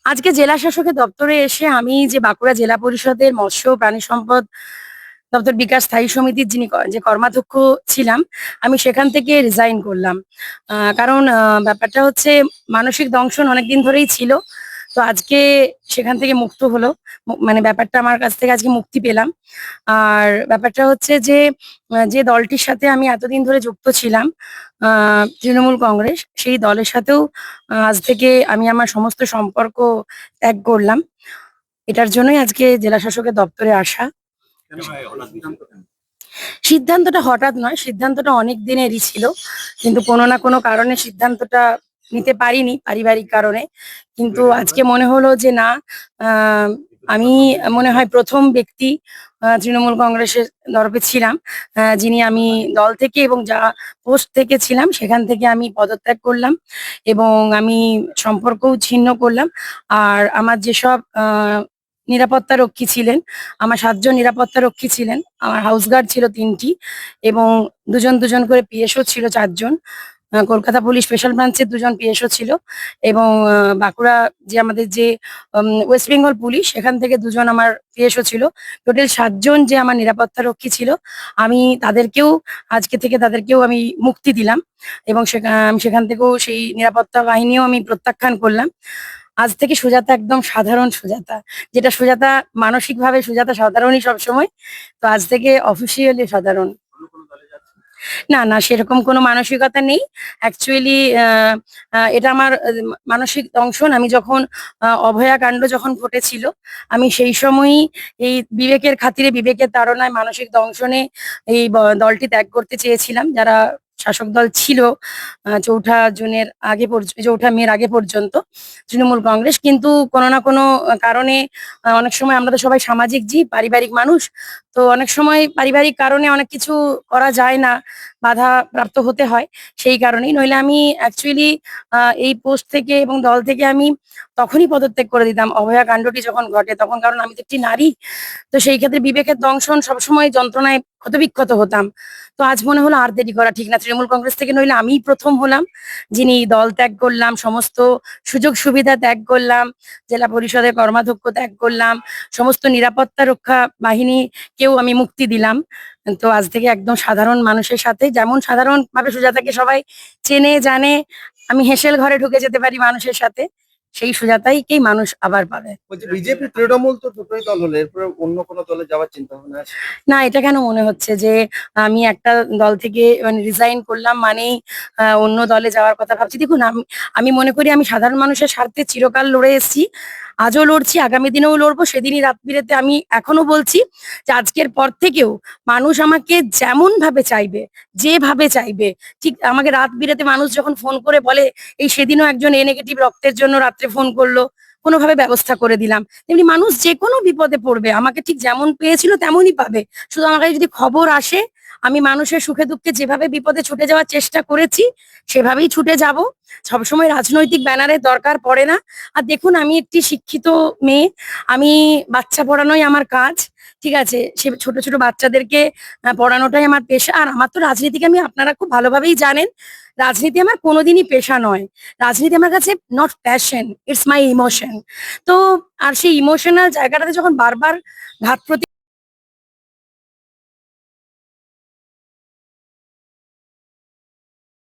আজকে জেলা শাসকের দপ্তরে এসে আমি যে বাঁকুড়া জেলা পরিষদের মৎস্য ও প্রাণী সম্পদ দপ্তর বিকাশ স্থায়ী সমিতির যে কর্মাধ্যক্ষ ছিলাম, আমি সেখান থেকে রিজাইন করলাম। কারণ ব্যাপারটা হচ্ছে মানসিক দংশন অনেকদিন ধরেই ছিল। তো আজকে সেখান থেকে মুক্ত হলো। মানে ব্যাপারটা আমার কাছ থেকে আজকে মুক্তি পেলাম। আর ব্যাপারটা হচ্ছে যে যে দলটির সাথে আমি এতদিন ধরে যুক্ত ছিলাম, তৃণমূল কংগ্রেস, সেই দলের সাথেও আজ থেকে আমি আমার সমস্ত সম্পর্ক ত্যাগ করলাম। এটার জন্যই আজকে জেলা শাসকের দপ্তরে আসা। সিদ্ধান্তটা হঠাৎ নয়, সিদ্ধান্তটা অনেক দিনেরই ছিল, কিন্তু কোনো না কোনো কারণে সিদ্ধান্তটা নিতে পারিনি, পারিবারিক কারণে। কিন্তু আজকে মনে হলো যে না, আহ, আমি মনে হয় প্রথম ব্যক্তি তৃণমূল কংগ্রেসের তরফে ছিলাম, যিনি আমি দল থেকে এবং যা পোস্ট থেকে ছিলাম সেখান থেকে আমি পদত্যাগ করলাম এবং আমি সম্পর্কও ছিন্ন করলাম। আর আমার যেসব নিরাপত্তা রক্ষী ছিলেন, আমার 7 জন নিরাপত্তা রক্ষী ছিলেন, আমার হাউস গার্ড ছিল 3টি এবং দুজন দুজন করে পিএসও ছিল 4 জন। কলকাতা পুলিশ স্পেশাল ব্রাঞ্চের 2 জন পিএসও ছিল এবং বাঁকুড়া যে আমাদের যে ওয়েস্ট বেঙ্গল পুলিশ, সেখান থেকে 2 জন আমার পিএসও ছিল। টোটাল 7 জন যে আমার নিরাপত্তা রক্ষী ছিল, আমি তাদেরকেও আজকে থেকে তাদেরকেও আমি মুক্তি দিলাম এবং সেখান থেকেও সেই নিরাপত্তা বাহিনীও আমি প্রত্যাখ্যান করলাম। আজ থেকে সুজাতা একদম সাধারণ সুজাতা, যেটা সুজাতা মানসিকভাবে সুজাতা সাধারণই সবসময়। তো আজ থেকে অফিসিয়ালি সাধারণ। না, না, সেরকম কোনো মানসিকতা নেই। অ্যাকচুয়ালি এটা আমার মানসিক দংশন। আমি যখন অভয়া কাণ্ড যখন ঘটেছিল, আমি সেই সময়ই এই বিবেকের খাতিরে, বিবেকের তাড়নায়, মানসিক দংশনে এই দলটি ত্যাগ করতে চেয়েছিলাম, যারা শাসক দল ছিল 4 মের আগে পর্যন্ত তৃণমূল কংগ্রেস। কিন্তু কোনো না কোনো কারণে অনেক সময় আমরা তো সবাই সামাজিক জীব, পারিবারিক মানুষ। তো অনেক সময় পারিবারিক কারণে অনেক কিছু করা যায় না, বাধা প্রাপ্ত হতে হয়। সেই কারণেই, নইলে আমি অ্যাকচুয়ালি এই পোস্ট থেকে এবং দল থেকে আমি তখনই পদত্যাগ করে দিতাম অভয়া কাণ্ডটি যখন ঘটে তখন। কারণ আমি তো একটি নারী। তো সেই ক্ষেত্রে বিবেকের দংশন, সবসময় যন্ত্রণায় ক্ষতবিক্ষত হতাম। তো আজ মনে হলো আর দেরি করা ঠিক না, তৃণমূল কংগ্রেস থেকে নইলে আমিই প্রথম হলাম যিনি দল ত্যাগ করলাম, সমস্ত সুযোগ সুবিধা ত্যাগ করলাম, জেলা পরিষদের কর্মাধ্যক্ষ ত্যাগ করলাম, সমস্ত নিরাপত্তা রক্ষা বাহিনীকেও আমি মুক্তি দিলাম। তো আজ থেকে একদম সাধারণ মানুষের সাথে, যেমন সাধারণ ভাবে সুজাতাকে সবাই চেনে জানে, আমি হেসেল ঘরে ঢুকে যেতে পারি মানুষের সাথে, সেই সুজাতাইকেই মানুষ আবার পাবে। বলছি, বিজেপি তৃণমূল তো দুটোই দল হলো, এরপরে অন্য কোনো দলে যাওয়ার চিন্তা ভাবনা আছে? না, এটা কেন মনে হচ্ছে যে আমি একটা দল থেকে মানে রিজাইন করলাম মানেই অন্য দলে যাওয়ার কথা ভাবছি? দেখুন, আমি আমি মনে করি আমি সাধারণ মানুষের স্বার্থে চিরকাল লড়ে এসেছি, আজও লড়ছি, আগামী দিনেও লড়বো। সেদিনই রাত বিরেতে আমি এখনো বলছি যে আজকের পর থেকেও মানুষ আমাকে যেমন ভাবে চাইবে, যেভাবে চাইবে, ঠিক আমাকে রাত বিরেতে মানুষ যখন ফোন করে বলে, এই সেদিনও একজন এ নেগেটিভ রক্তের জন্য রাত্রে ফোন করলো, কোনোভাবে ব্যবস্থা করে দিলাম। তেমনি মানুষ যে কোনো বিপদে পড়বে আমাকে ঠিক যেমন পেয়েছিল তেমনই পাবে। শুধু আমার কাছে যদি খবর আসে, আমি মানুষের সুখে দুঃখে যেভাবে বিপদে ছুটে যাওয়ার চেষ্টা করেছি সেভাবেই ছুটে যাব। সবসময় রাজনৈতিক ব্যানারের দরকার পড়ে না। আর দেখুন, আমি একটি শিক্ষিত মেয়ে, আমি বাচ্চা পড়ানোই আমার কাজ, ঠিক আছে? সে ছোট ছোট বাচ্চাদেরকে পড়ানোটাই আমার পেশা। আর আমার তো রাজনীতিকে, আমি আপনারা খুব ভালোভাবেই জানেন, রাজনীতি আমার কোনোদিনই পেশা নয়। রাজনীতি আমার কাছে not passion, it's my emotion. তো আর সেই ইমোশনাল জায়গাটাতে যখন বারবার ঘাত